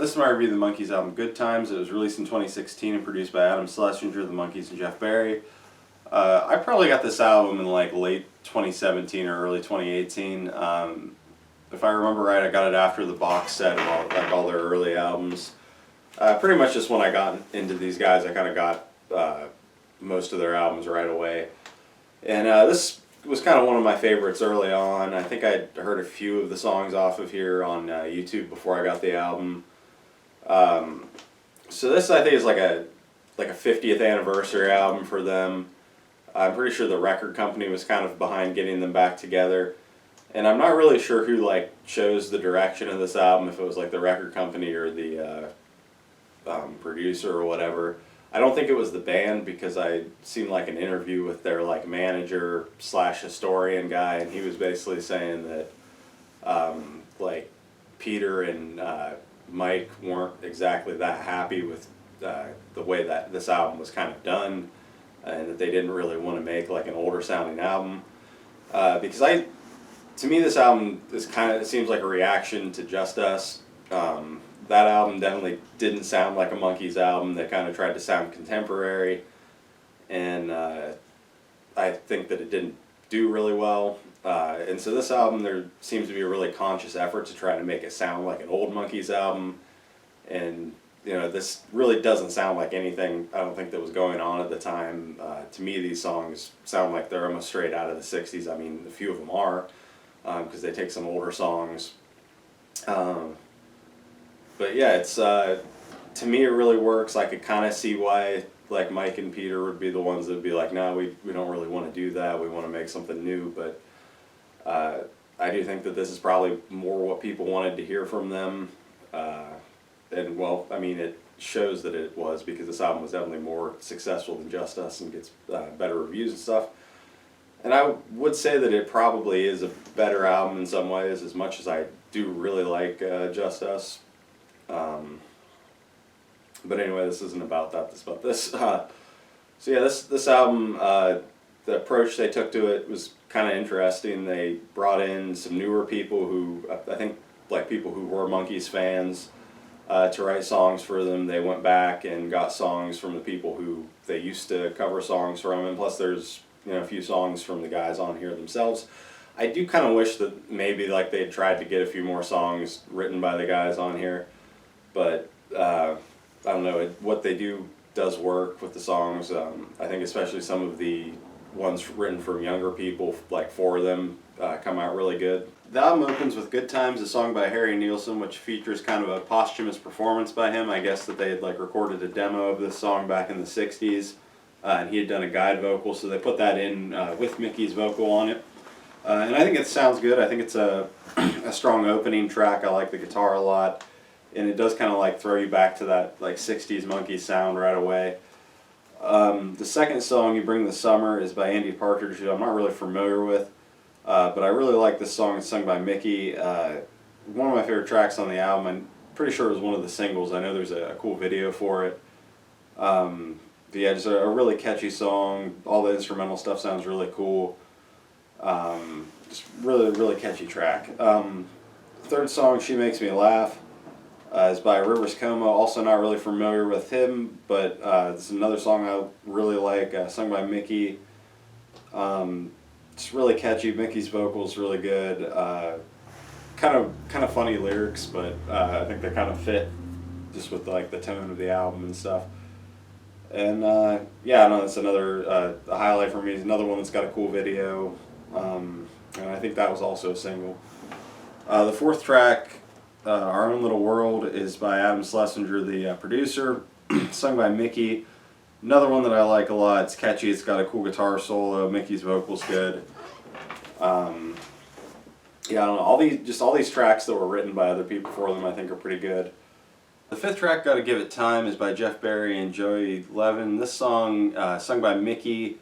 This is my review of the Monkees album Good Times. It was released in 2016 and produced by Adam Schlesinger, the Monkees, and Jeff Barry. I probably got this album in like late 2017 or early 2018. If I remember right, I got it after the box set of all their early albums. Pretty much just when I got into these guys, I kind of got most of their albums right away. And this was kind of one of my favorites early on. I think I'd heard a few of the songs off of here on YouTube before I got the album. So this, I think, is like a 50th anniversary album for them. I'm pretty sure the record company was kind of behind getting them back together. And I'm not really sure who like chose the direction of this album, if it was like the record company or the producer or whatever. I don't think it was the band, because I seen like an interview with their like manager / historian guy, and he was basically saying that like Peter and Mike weren't exactly that happy with the way that this album was kind of done, and that they didn't really want to make like an older sounding album, because to me this album is it seems like a reaction to Just Us. That album definitely didn't sound like a Monkees album. They kind of tried to sound contemporary, and I think that it didn't do really well. And so this album, there seems to be a really conscious effort to try to make it sound like an old Monkees album, and this really doesn't sound like anything I don't think that was going on at the time. To me, these songs sound like they're almost straight out of the 60s. I mean, a few of them are, because they take some older songs. But yeah, it's to me it really works. I could kind of see why like Mike and Peter would be the ones that would be like, no, we don't really want to do that. We want to make something new. But I do think that this is probably more what people wanted to hear from them. And well, I mean, it shows that it was, because this album was definitely more successful than Just Us and gets better reviews and stuff. And I would say that it probably is a better album in some ways, as much as I do really like Just Us. But anyway, this isn't about that. This is about this. So yeah, this album, the approach they took to it was kind of interesting. They brought in some newer people who, I think, like people who were Monkees fans, to write songs for them. They went back and got songs from the people who they used to cover songs from, and plus there's a few songs from the guys on here themselves. I do kind of wish that maybe like they'd tried to get a few more songs written by the guys on here. But I don't know, what they do does work with the songs. I think especially some of the ones written from younger people, like four of them, come out really good. The album opens with Good Times, a song by Harry Nilsson, which features kind of a posthumous performance by him. I guess that they had like recorded a demo of this song back in the 60s, and he had done a guide vocal, so they put that in with Mickey's vocal on it. And I think it sounds good. I think it's a strong opening track. I like the guitar a lot. And it does kind of like throw you back to that like 60s Monkees sound right away. The second song, You Bring the Summer, is by Andy Partridge, who I'm not really familiar with. But I really like this song. It's sung by Mickey. One of my favorite tracks on the album. I'm pretty sure it was one of the singles. I know there's a cool video for it. But yeah, just a really catchy song. All the instrumental stuff sounds really cool. Just really, really catchy track. Third song, She Makes Me Laugh, is by Rivers Como. Also not really familiar with him, but this is another song I really like, sung by Mickey. It's really catchy. Mickey's vocals really good. Kind of funny lyrics, but I think they kind of fit just with like the tone of the album and stuff. And yeah, I know that's another a highlight for me. It's another one that's got a cool video, and I think that was also a single. The fourth track, Our Own Little World, is by Adam Schlesinger, the producer, sung by Mickey. Another one that I like a lot. It's catchy. It's got a cool guitar solo. Mickey's vocals good. Yeah, I don't know. All these tracks that were written by other people for them, I think, are pretty good. The fifth track, Gotta Give It Time, is by Jeff Barry and Joey Levin. This song, sung by Mickey,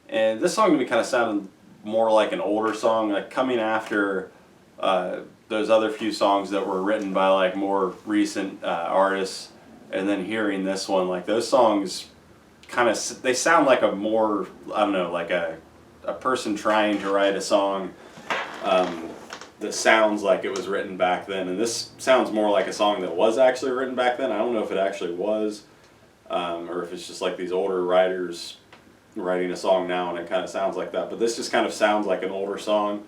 and this song to me kind of sounded more like an older song, like coming after those other few songs that were written by like more recent artists, and then hearing this one, like those songs they sound like a more, I don't know, like a person trying to write a song that sounds like it was written back then, and this sounds more like a song that was actually written back then. I don't know if it actually was, or if it's just like these older writers writing a song now and it kind of sounds like that. But this just kind of sounds like an older song,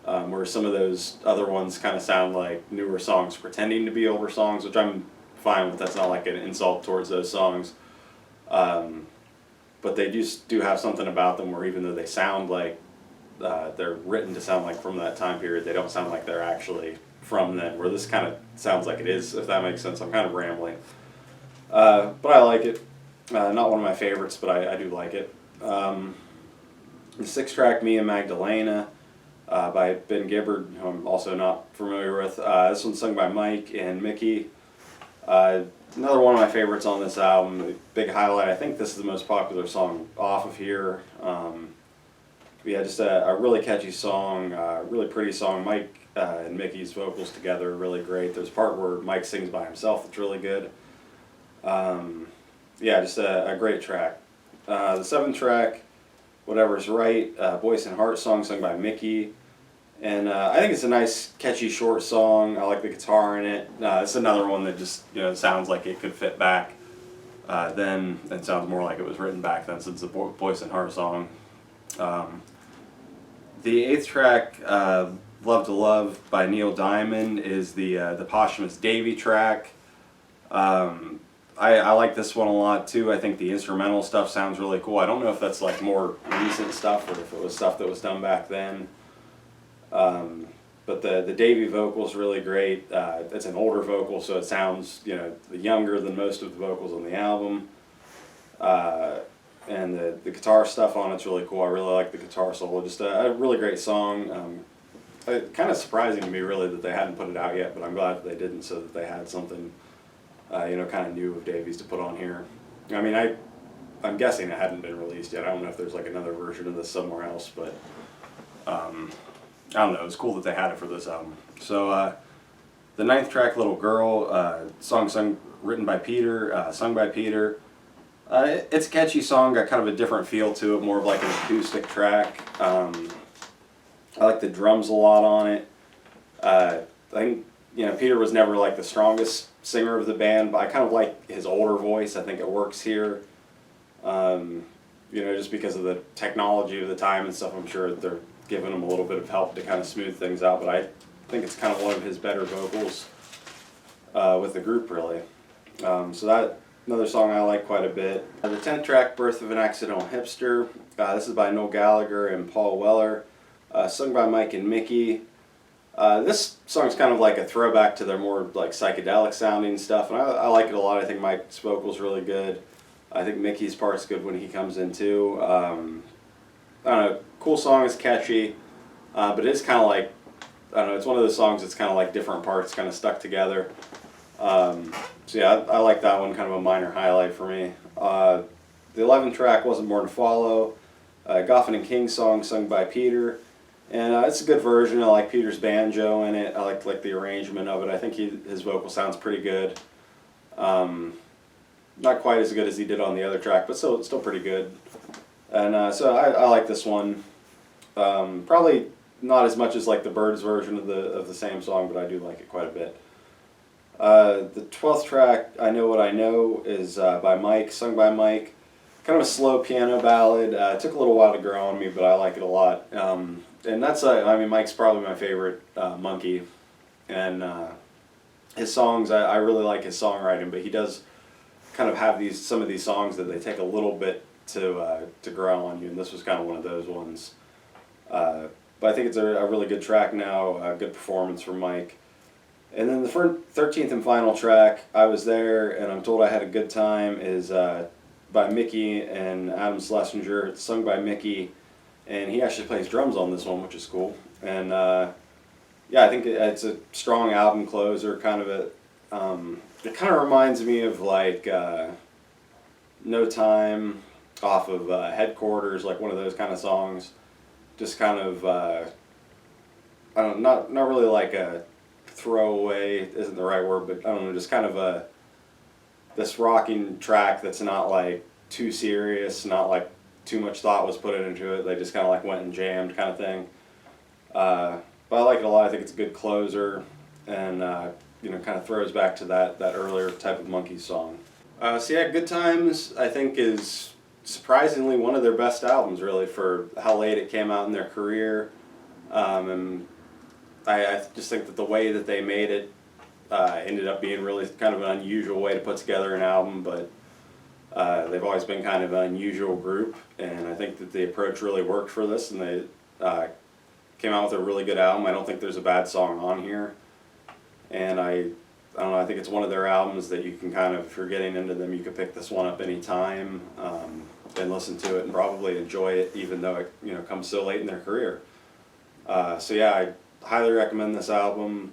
where some of those other ones kind of sound like newer songs pretending to be older songs, which I'm fine with. That's not like an insult towards those songs. But they just do have something about them where even though they sound like they're written to sound like from that time period, they don't sound like they're actually from then, where this kind of sounds like it is, if that makes sense. I'm kind of rambling. But I like it. Not one of my favorites, but I do like it. The 6-track, Me and Magdalena, by Ben Gibbard, who I'm also not familiar with. This one's sung by Mike and Mickey. Another one of my favorites on this album, big highlight. I think this is the most popular song off of here. Yeah, just a really catchy song, really pretty song. Mike and Mickey's vocals together are really great. There's a part where Mike sings by himself that's really good. Yeah, just a great track. The 7th track, Whatever's Right, Voice and Heart song sung by Mickey. And I think it's a nice, catchy, short song. I like the guitar in it. It's another one that just sounds like it could fit back then, and sounds more like it was written back then, since it's a Voice and Heart song. The 8th track, Love to Love by Neil Diamond, is the posthumous Davy track. I like this one a lot too. I think the instrumental stuff sounds really cool. I don't know if that's like more recent stuff or if it was stuff that was done back then. But the Davy vocal is really great. It's an older vocal, so it sounds younger than most of the vocals on the album. And the guitar stuff on it's really cool. I really like the guitar solo. Just a really great song. Kind of surprising to me really that they hadn't put it out yet, but I'm glad that they didn't, so that they had something kind of new of Davy's to put on here. I mean, I'm guessing it hadn't been released yet. I don't know if there's like another version of this somewhere else, but I don't know. It's cool that they had it for this album. So the 9th track, Little Girl, song written by Peter, sung by Peter. It's a catchy song, got kind of a different feel to it, more of like an acoustic track. I like the drums a lot on it. I think Peter was never like the strongest singer of the band, but I kind of like his older voice. I think it works here. Just because of the technology of the time and stuff, I'm sure they're giving him a little bit of help to kind of smooth things out, but I think it's kind of one of his better vocals with the group, really. So that another song I like quite a bit. The 10th track, Birth of an Accidental Hipster. This is by Noel Gallagher and Paul Weller, sung by Mike and Mickey. This song's kind of like a throwback to their more like psychedelic sounding stuff, and I like it a lot. I think Mike's vocal's really good. I think Mickey's part's good when he comes in too. I don't know, cool song, it's catchy, but it's kind of like, I don't know, it's one of those songs that's kind of like different parts kind of stuck together. So yeah, I like that one, kind of a minor highlight for me. The 11th track, Wasn't Born to Follow, Goffin and King song sung by Peter. And it's a good version. I like Peter's banjo in it. I like the arrangement of it. I think his vocal sounds pretty good. Not quite as good as he did on the other track, but still pretty good. And so I like this one. Probably not as much as like the Byrds version of the same song, but I do like it quite a bit. The 12th track, I Know What I Know, is by Mike, sung by Mike. Kind of a slow piano ballad. It took a little while to grow on me, but I like it a lot. And that's, Mike's probably my favorite Monkee. And his songs, I really like his songwriting, but he does kind of have some of these songs that they take a little bit to grow on you, and this was kind of one of those ones. But I think it's a really good track now, a good performance from Mike. And then the 13th and final track, I Was There and I'm Told I Had a Good Time, is by Mickey and Adam Schlesinger. It's sung by Mickey, and he actually plays drums on this one, which is cool. And yeah, I think it's a strong album closer, kind of a, it kind of reminds me of like No Time off of Headquarters, like one of those kind of songs. Just kind of, I don't know, not really like a throwaway isn't the right word, but I don't know, just kind of this rocking track that's not like too serious, not like too much thought was put into it. They just kind of like went and jammed kind of thing. but I like it a lot. I think it's a good closer, and you know, kind of throws back to that earlier type of Monkees song. So yeah, Good Times I think is surprisingly one of their best albums, really, for how late it came out in their career, and I just think that the way that they made it ended up being really kind of an unusual way to put together an album, but they've always been kind of an unusual group, and I think that the approach really worked for this, and they came out with a really good album. I don't think there's a bad song on here, and I don't know, I think it's one of their albums that you can kind of, if you're getting into them, you can pick this one up anytime and listen to it and probably enjoy it, even though it, you know, comes so late in their career. So yeah, I highly recommend this album.